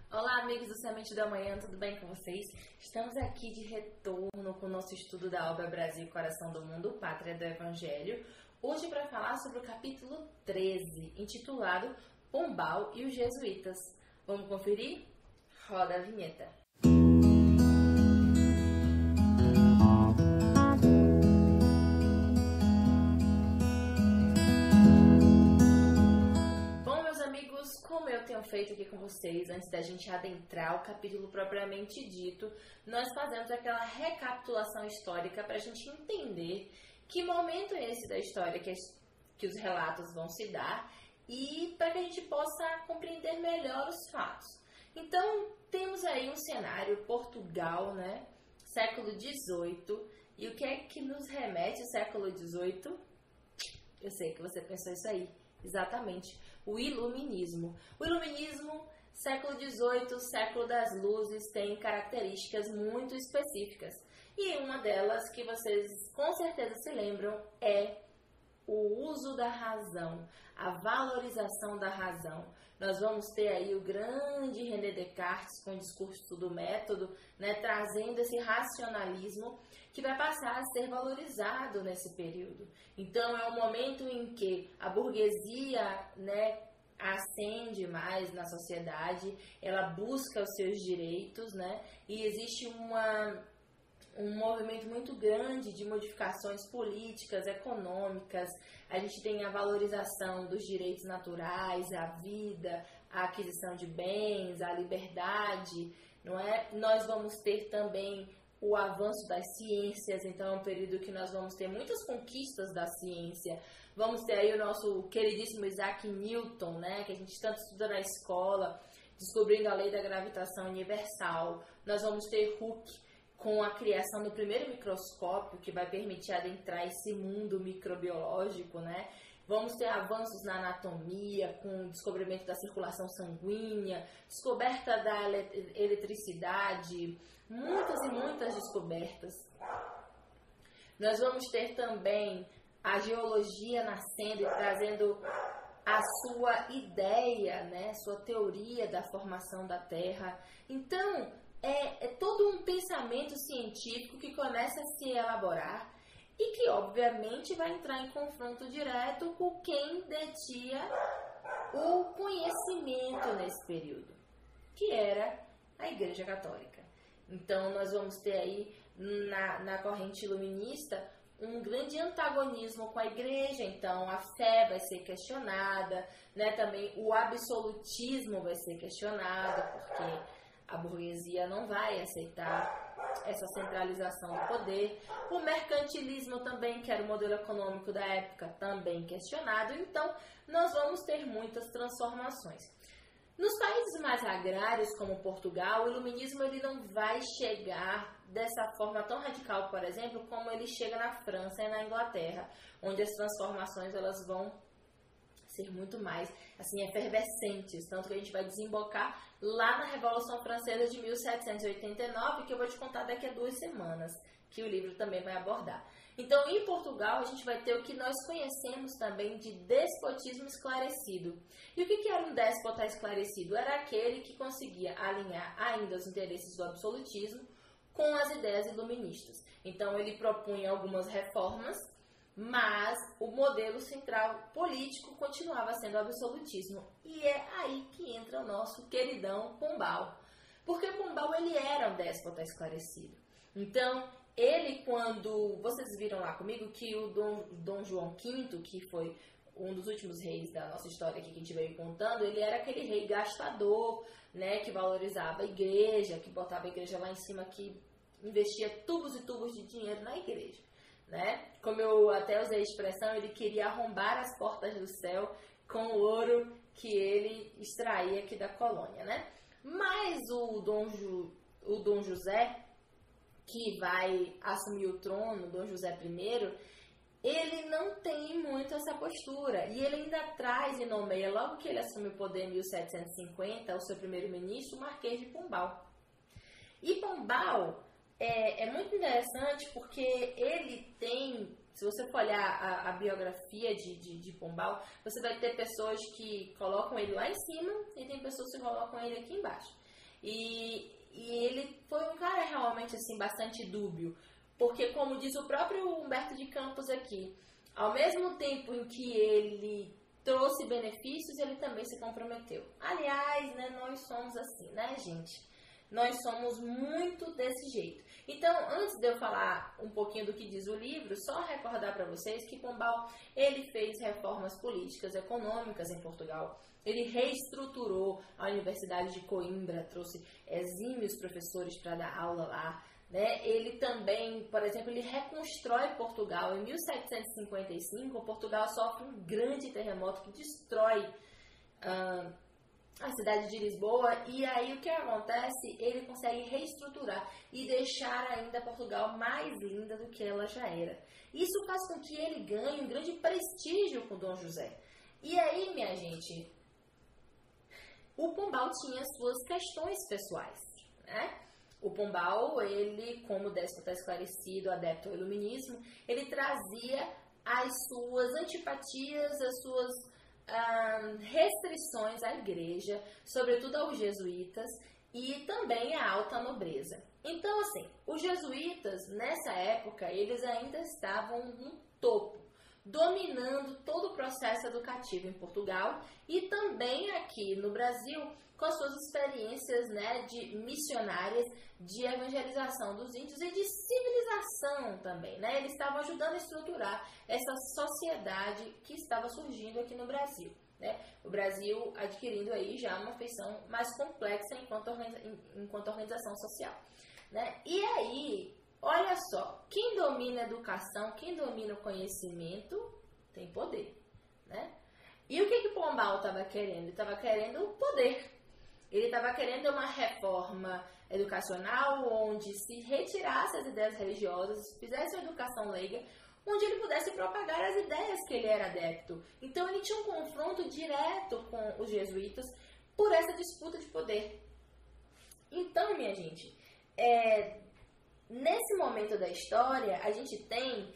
Olá, amigos do Semente da Manhã, tudo bem com vocês? Estamos aqui de retorno com o nosso estudo da obra Brasil, Coração do Mundo, Pátria do Evangelho. Hoje para falar sobre o capítulo 13, intitulado Pombal e os Jesuítas. Vamos conferir? Roda a vinheta. Como eu tenho feito aqui com vocês, antes da gente adentrar o capítulo propriamente dito, nós fazemos aquela recapitulação histórica para a gente entender que momento é esse da história que os relatos vão se dar e para que a gente possa compreender melhor os fatos. Então, temos aí um cenário Portugal, né? Século XVIII. E o que é que nos remete ao século XVIII? Eu sei que você pensou isso aí. Exatamente, o Iluminismo. O Iluminismo, século XVIII, século das luzes, tem características muito específicas. E uma delas, que vocês com certeza se lembram, é o uso da razão, a valorização da razão. Nós vamos ter aí o grande René Descartes com o discurso do método, né, trazendo esse racionalismo que vai passar a ser valorizado nesse período. Então é um momento em que a burguesia, né, ascende mais na sociedade, ela busca os seus direitos, né, e existe um movimento muito grande de modificações políticas, econômicas. A gente tem a valorização dos direitos naturais, a vida, a aquisição de bens, a liberdade, não é? Nós vamos ter também o avanço das ciências, então é um período que nós vamos ter muitas conquistas da ciência. Vamos ter aí o nosso queridíssimo Isaac Newton, né, que a gente tanto estuda na escola, descobrindo a lei da gravitação universal. Nós vamos ter Hooke, com a criação do primeiro microscópio, que vai permitir adentrar esse mundo microbiológico, né? Vamos ter avanços na anatomia, com o descobrimento da circulação sanguínea, descoberta da eletricidade, muitas e muitas descobertas. Nós vamos ter também a geologia nascendo e trazendo a sua ideia, né? Sua teoria da formação da Terra. Então, é todo um pensamento científico que começa a se elaborar e que, obviamente, vai entrar em confronto direto com quem detinha o conhecimento nesse período, que era a Igreja Católica. Então, nós vamos ter aí, na corrente iluminista, um grande antagonismo com a Igreja. Então, a fé vai ser questionada, né? Também o absolutismo vai ser questionado, porque a burguesia não vai aceitar essa centralização do poder. O mercantilismo também, que era o modelo econômico da época, também questionado. Então, nós vamos ter muitas transformações. Nos países mais agrários, como Portugal, o iluminismo ele não vai chegar dessa forma tão radical, por exemplo, como ele chega na França e na Inglaterra, onde as transformações elas vão ser muito mais assim efervescentes, tanto que a gente vai desembocar lá na Revolução Francesa de 1789, que eu vou te contar daqui a 2 semanas, que o livro também vai abordar. Então, em Portugal, a gente vai ter o que nós conhecemos também de despotismo esclarecido. E o que era um déspota esclarecido? Era aquele que conseguia alinhar ainda os interesses do absolutismo com as ideias iluministas. Então, ele propunha algumas reformas, mas o modelo central político continuava sendo o absolutismo. E é aí que entra o nosso queridão Pombal. Porque Pombal ele era um déspota esclarecido. Então, ele, quando vocês viram lá comigo que o Dom João V, que foi um dos últimos reis da nossa história aqui que a gente veio contando, ele era aquele rei gastador, né, que valorizava a igreja, que botava a igreja lá em cima, que investia tubos e tubos de dinheiro na igreja. Né? Como eu até usei a expressão, ele queria arrombar as portas do céu com o ouro que ele extraía aqui da colônia, né? Mas o Dom José, que vai assumir o trono, Dom José I, ele não tem muito essa postura. E ele ainda traz e nomeia, logo que ele assume o poder em 1750, o seu primeiro-ministro, o Marquês de Pombal. E Pombal é muito interessante porque ele tem, se você for olhar a biografia de Pombal, você vai ter pessoas que colocam ele lá em cima e tem pessoas que colocam ele aqui embaixo. E ele foi um cara realmente assim bastante dúbio, porque como diz o próprio Humberto de Campos aqui, ao mesmo tempo em que ele trouxe benefícios, ele também se comprometeu. Aliás, né, nós somos assim, né, gente? Nós somos muito desse jeito. Então, antes de eu falar um pouquinho do que diz o livro, só recordar para vocês que Pombal, ele fez reformas políticas e econômicas em Portugal. Ele reestruturou a Universidade de Coimbra, trouxe exímios professores para dar aula lá. Né? Ele também, por exemplo, ele reconstrói Portugal. Em 1755, Portugal sofre um grande terremoto que destrói a cidade de Lisboa, e aí o que acontece? Ele consegue reestruturar e deixar ainda Portugal mais linda do que ela já era. Isso faz com que ele ganhe um grande prestígio com Dom José. E aí, minha gente, o Pombal tinha suas questões pessoais, né? O Pombal, ele, como déspota esclarecido, adepto ao iluminismo, ele trazia as suas antipatias, as suas restrições à igreja, sobretudo aos jesuítas e também à alta nobreza. Então, assim, os jesuítas, nessa época, eles ainda estavam no topo, dominando todo o processo educativo em Portugal e também aqui no Brasil, com as suas experiências, né, de missionárias, de evangelização dos índios e de civilização também, né? Eles estavam ajudando a estruturar essa sociedade que estava surgindo aqui no Brasil, né? O Brasil adquirindo aí já uma feição mais complexa enquanto organização social, né? E aí, olha só, quem domina a educação, quem domina o conhecimento, tem poder, né? E o que Pombal estava querendo? Ele estava querendo o poder. Ele estava querendo uma reforma educacional onde se retirasse as ideias religiosas, fizesse uma educação leiga, onde ele pudesse propagar as ideias que ele era adepto. Então ele tinha um confronto direto com os jesuítas por essa disputa de poder. Então, minha gente, nesse momento da história, a gente tem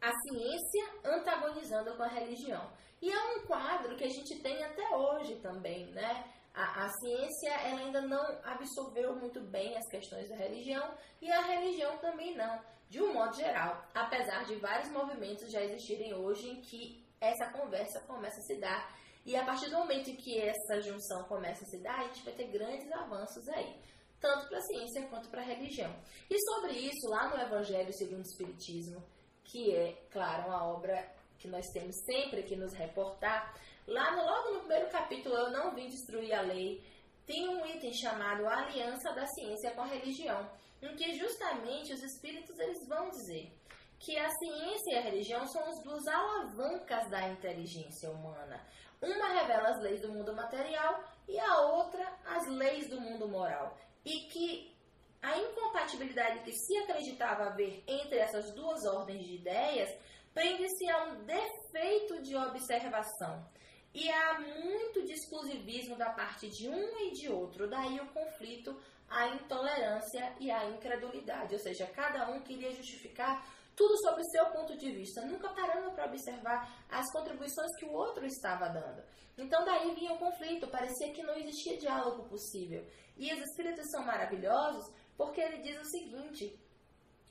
a ciência antagonizando com a religião. E é um quadro que a gente tem até hoje também, né? A ciência ela ainda não absorveu muito bem as questões da religião e a religião também não, de um modo geral, apesar de vários movimentos já existirem hoje em que essa conversa começa a se dar. E a partir do momento em que essa junção começa a se dar, a gente vai ter grandes avanços aí, tanto para a ciência quanto para a religião. E sobre isso, lá no Evangelho segundo o Espiritismo, que é, claro, uma obra que nós temos sempre que nos reportar, logo no primeiro capítulo, Eu Não Vim Destruir a Lei, tem um item chamado Aliança da Ciência com a Religião, em que justamente os espíritos eles vão dizer que a ciência e a religião são as duas alavancas da inteligência humana. Uma revela as leis do mundo material e a outra as leis do mundo moral. E que a incompatibilidade que se acreditava haver entre essas duas ordens de ideias prende-se a um defeito de observação. E há muito de exclusivismo da parte de um e de outro. Daí o conflito, a intolerância e a incredulidade. Ou seja, cada um queria justificar tudo sobre o seu ponto de vista, nunca parando para observar as contribuições que o outro estava dando. Então daí vinha o conflito, parecia que não existia diálogo possível. E os espíritos são maravilhosos porque ele diz o seguinte: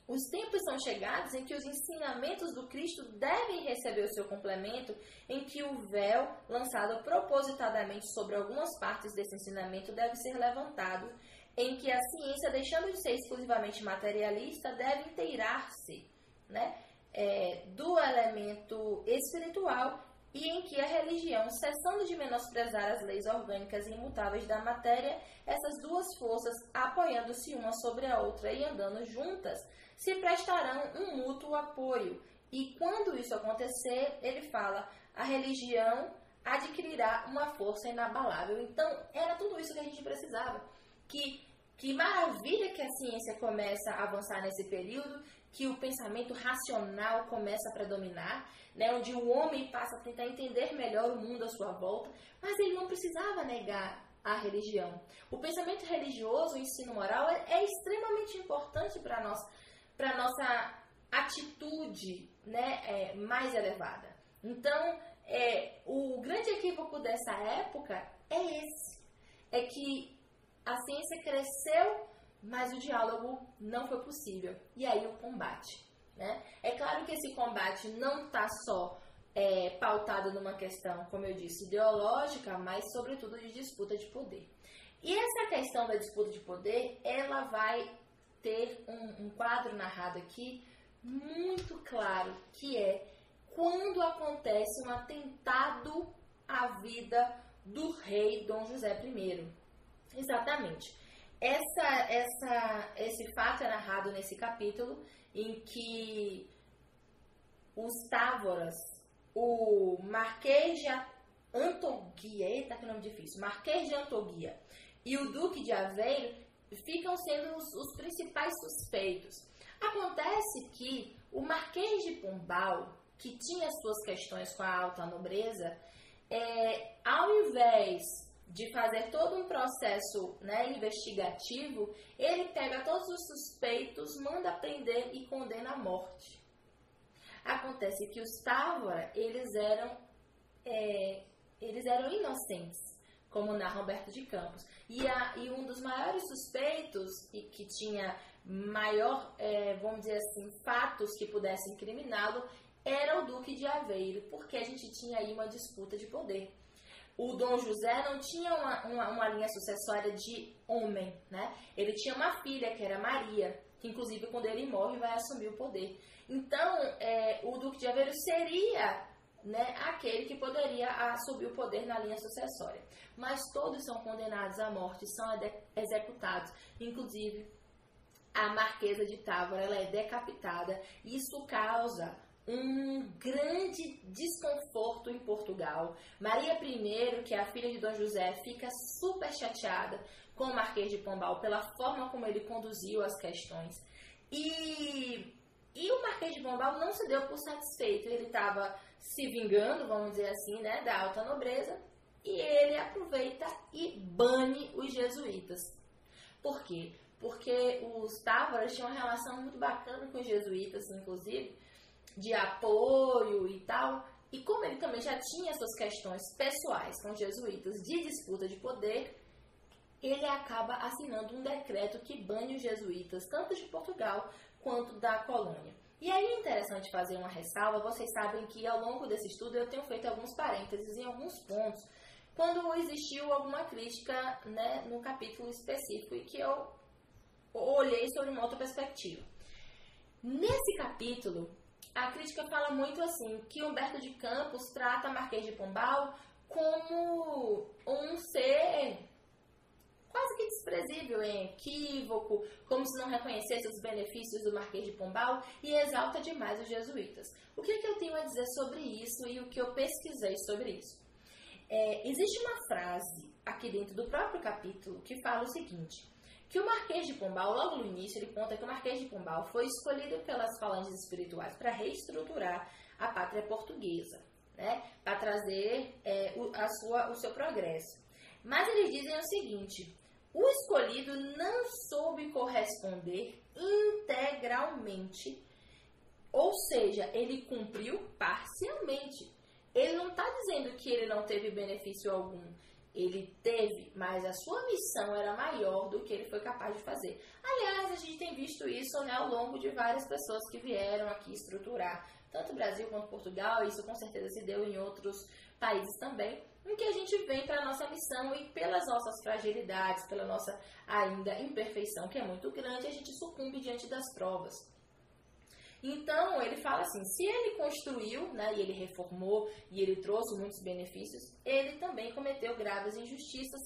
os tempos são chegados em que os ensinamentos do Cristo devem receber o seu complemento, em que o véu lançado propositadamente sobre algumas partes desse ensinamento deve ser levantado, em que a ciência, deixando de ser exclusivamente materialista, deve inteirar-se, né, do elemento espiritual, e em que a religião, cessando de menosprezar as leis orgânicas e imutáveis da matéria, essas duas forças, apoiando-se uma sobre a outra e andando juntas, se prestarão um mútuo apoio. E quando isso acontecer, ele fala, a religião adquirirá uma força inabalável. Então, era tudo isso que a gente precisava. Que maravilha que a ciência começa a avançar nesse período, que o pensamento racional começa a predominar, né, onde o homem passa a tentar entender melhor o mundo à sua volta, mas ele não precisava negar a religião. O pensamento religioso, o ensino moral, é extremamente importante para a nossa atitude, né, mais elevada. Então, o grande equívoco dessa época é esse, é que a ciência cresceu, mas o diálogo não foi possível. E aí o combate, né? É claro que esse combate não está só pautado numa questão, como eu disse, ideológica, mas sobretudo de disputa de poder. E essa questão da disputa de poder, ela vai ter um quadro narrado aqui muito claro, que é quando acontece um atentado à vida do rei Dom José I. Exatamente. Esse fato é narrado nesse capítulo em que os Távoras, o Marquês de Antoguia, eita que nome difícil, Marquês de Antoguia e o Duque de Aveiro ficam sendo os principais suspeitos. Acontece que o Marquês de Pombal, que tinha suas questões com a alta nobreza, ao invés de fazer todo um processo, né, investigativo, ele pega todos os suspeitos, manda prender e condena à morte. Acontece que os Távora, eles eram inocentes, como narra Humberto de Campos. E um dos maiores suspeitos, e que tinha maior, vamos dizer assim, fatos que pudessem incriminá-lo, era o Duque de Aveiro, porque a gente tinha aí uma disputa de poder. O Dom José não tinha uma linha sucessória de homem, né? Ele tinha uma filha, que era Maria, que inclusive quando ele morre vai assumir o poder. Então, o Duque de Aveiro seria, né, aquele que poderia assumir o poder na linha sucessória. Mas todos são condenados à morte, são executados. Inclusive, a Marquesa de Távora, ela é decapitada. Isso causa um grande desconforto em Portugal. Maria I, que é a filha de Dom José, fica super chateada com o Marquês de Pombal pela forma como ele conduziu as questões. E o Marquês de Pombal não se deu por satisfeito. Ele estava se vingando, vamos dizer assim, né, da alta nobreza, e ele aproveita e bane os jesuítas. Por quê? Porque os Távoras tinham uma relação muito bacana com os jesuítas, inclusive, de apoio e tal. E como ele também já tinha suas questões pessoais com os jesuítas de disputa de poder, ele acaba assinando um decreto que bane os jesuítas, tanto de Portugal quanto da colônia. E aí é interessante fazer uma ressalva. Vocês sabem que ao longo desse estudo eu tenho feito alguns parênteses em alguns pontos, quando existiu alguma crítica, né, no capítulo específico, e que eu olhei sobre uma outra perspectiva. Nesse capítulo, a crítica fala muito assim, que Humberto de Campos trata Marquês de Pombal como um ser quase que desprezível, equívoco, como se não reconhecesse os benefícios do Marquês de Pombal, e exalta demais os jesuítas. O que eu tenho a dizer sobre isso e o que eu pesquisei sobre isso? Existe uma frase aqui dentro do próprio capítulo que fala o seguinte, que o Marquês de Pombal, logo no início, ele conta que o Marquês de Pombal foi escolhido pelas falanges espirituais para reestruturar a pátria portuguesa, né, para trazer o seu progresso. Mas eles dizem o seguinte: o escolhido não soube corresponder integralmente, ou seja, ele cumpriu parcialmente. Ele não está dizendo que ele não teve benefício algum. Ele teve, mas a sua missão era maior do que ele foi capaz de fazer. Aliás, a gente tem visto isso, né, ao longo de várias pessoas que vieram aqui estruturar, tanto o Brasil quanto Portugal. Isso com certeza se deu em outros países também, em que a gente vem para a nossa missão e pelas nossas fragilidades, pela nossa ainda imperfeição, que é muito grande, a gente sucumbe diante das provas. Então, ele fala assim, se ele construiu, né, e ele reformou, e ele trouxe muitos benefícios, ele também cometeu graves injustiças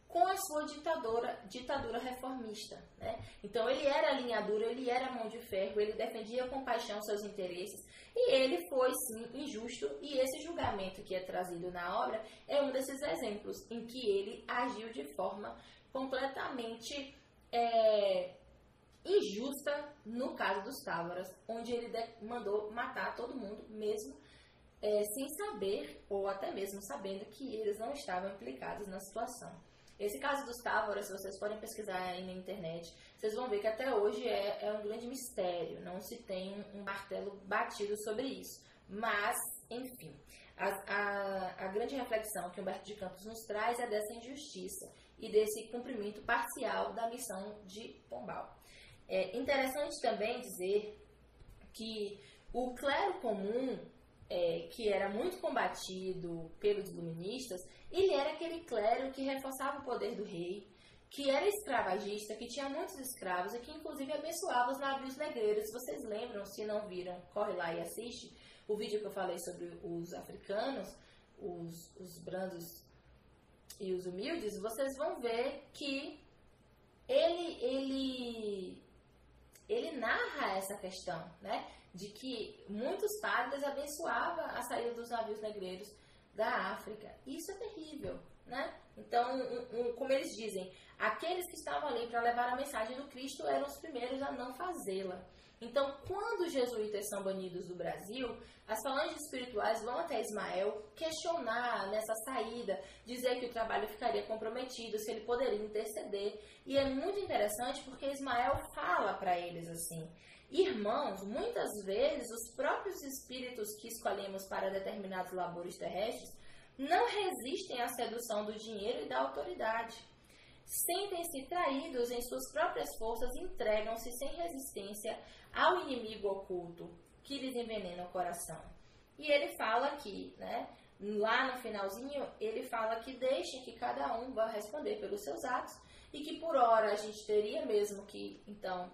com a sua ditadura reformista, né? Então, ele era linha dura, ele era mão de ferro, ele defendia com paixão seus interesses, e ele foi, sim, injusto, e esse julgamento que é trazido na obra é um desses exemplos em que ele agiu de forma completamente injusta no caso dos Távoras, onde ele mandou matar todo mundo, mesmo sem saber, ou até mesmo sabendo que eles não estavam implicados na situação. Esse caso dos Távoras, se vocês forem pesquisar aí na internet, vocês vão ver que até hoje é um grande mistério, não se tem um martelo batido sobre isso. Mas, enfim, a grande reflexão que Humberto de Campos nos traz é dessa injustiça. e desse cumprimento parcial da missão de Pombal. É interessante também dizer que o clero comum, que era muito combatido pelos iluministas, ele era aquele clero que reforçava o poder do rei, que era escravagista, que tinha muitos escravos e que inclusive abençoava os navios negreiros. Se vocês lembram, se não viram, corre lá e assiste o vídeo que eu falei sobre os africanos, os brandos e os humildes, vocês vão ver que ele narra essa questão, né, de que muitos padres abençoavam a saída dos navios negreiros da África. Isso é terrível, né? Então, como eles dizem, aqueles que estavam ali para levar a mensagem do Cristo eram os primeiros a não fazê-la. Então, quando os jesuítas são banidos do Brasil, as falanges espirituais vão até Ismael questionar nessa saída, dizer que o trabalho ficaria comprometido, se ele poderia interceder. E é muito interessante porque Ismael fala para eles assim: irmãos, muitas vezes os próprios espíritos que escolhemos para determinados labores terrestres não resistem à sedução do dinheiro e da autoridade. Sentem-se traídos em suas próprias forças e entregam-se sem resistência ao inimigo oculto que lhes envenena o coração. E ele fala aqui, né, lá no finalzinho, ele fala que deixem que cada um vá responder pelos seus atos e que por hora a gente teria mesmo que, então,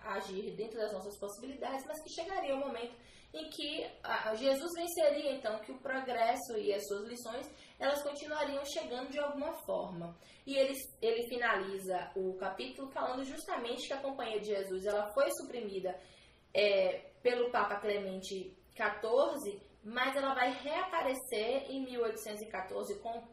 agir dentro das nossas possibilidades, mas que chegaria o momento em que Jesus venceria, então, que o progresso e as suas lições, elas continuariam chegando de alguma forma. E ele finaliza o capítulo falando justamente que a Companhia de Jesus, ela foi suprimida pelo Papa Clemente XIV, mas ela vai reaparecer em 1814 com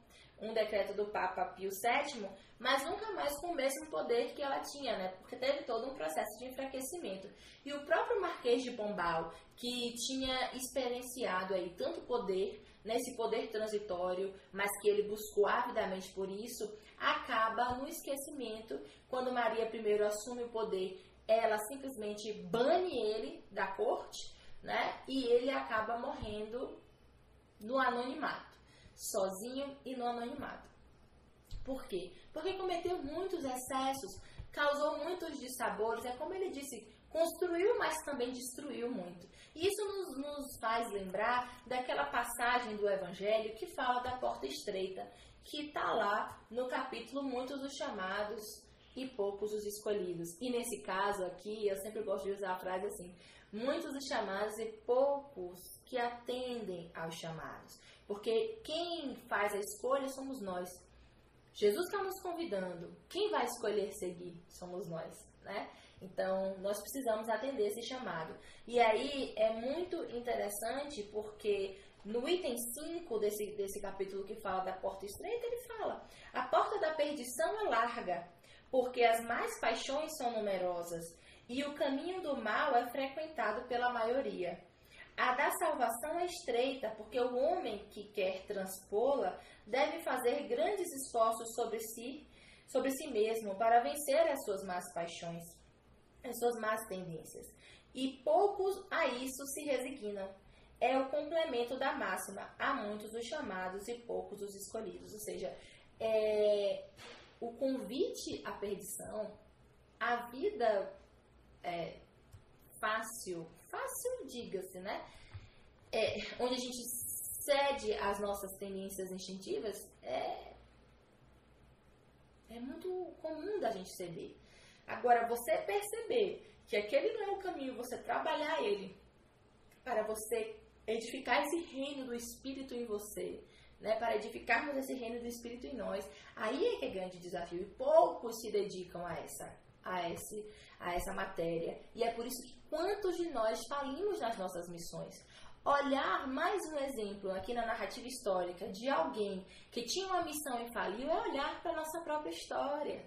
um decreto do Papa Pio VII, mas nunca mais com o mesmo poder que ela tinha, né? Porque teve todo um processo de enfraquecimento. E o próprio Marquês de Pombal, que tinha experienciado aí tanto poder, nesse poder transitório, mas que ele buscou avidamente por isso, acaba no esquecimento. Quando Maria I assume o poder, ela simplesmente bane ele da corte, né? E ele acaba morrendo no anonimato, sozinho e no anonimato. Por quê? Porque cometeu muitos excessos, causou muitos dissabores, é como ele disse, construiu, mas também destruiu muito. E isso nos faz lembrar daquela passagem do Evangelho que fala da porta estreita, que está lá no capítulo Muitos os chamados e poucos os escolhidos. E nesse caso aqui, eu sempre gosto de usar a frase assim: muitos os chamados e poucos que atendem aos chamados. Porque quem faz a escolha somos nós. Jesus está nos convidando. Quem vai escolher seguir somos nós, né? Então, nós precisamos atender esse chamado. E aí, é muito interessante porque no item 5 desse capítulo que fala da porta estreita, ele fala: a porta da perdição é larga, porque as más paixões são numerosas, e o caminho do mal é frequentado pela maioria. A da salvação é estreita, porque o homem que quer transpô-la deve fazer grandes esforços sobre si mesmo para vencer as suas más paixões, as suas más tendências. E poucos a isso se resignam. É o complemento da máxima: há muitos os chamados e poucos os escolhidos. Ou seja, o convite à perdição, a vida fácil, diga-se, né? Onde a gente cede às nossas tendências instintivas, é muito comum da gente ceder. Agora, você perceber que aquele não é o caminho, você trabalhar ele para você edificar esse reino do Espírito em você, né? Para edificarmos esse reino do Espírito em nós, aí é que é grande desafio. E poucos se dedicam a essa matéria. E é por isso que quantos de nós falimos nas nossas missões. Olhar mais um exemplo aqui na narrativa histórica de alguém que tinha uma missão e faliu é olhar para a nossa própria história.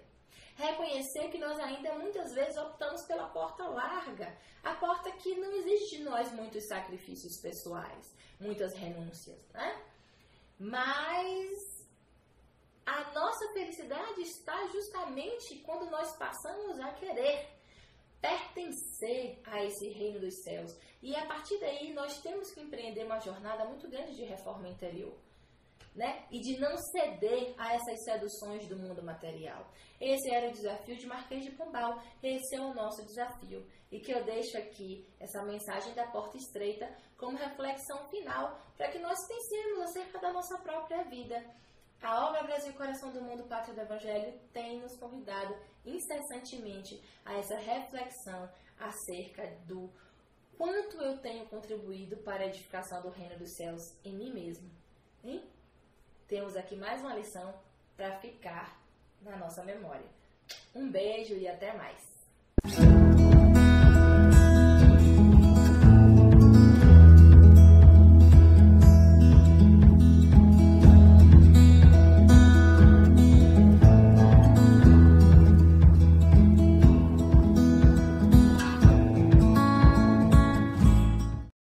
Reconhecer que nós ainda muitas vezes optamos pela porta larga, a porta que não exige de nós muitos sacrifícios pessoais, muitas renúncias, né? Mas a nossa felicidade está justamente quando nós passamos a querer pertencer a esse reino dos céus. E a partir daí nós temos que empreender uma jornada muito grande de reforma interior. né? E de não ceder a essas seduções do mundo material. Esse era o desafio de Marquês de Pombal. Esse é o nosso desafio. E que eu deixo aqui essa mensagem da porta estreita como reflexão final para que nós pensemos acerca da nossa própria vida. A obra Brasil Coração do Mundo, Pátria do Evangelho tem nos convidado incessantemente a essa reflexão acerca do quanto eu tenho contribuído para a edificação do reino dos céus em mim mesmo. Hein? Temos aqui mais uma lição para ficar na nossa memória. Um beijo e até mais.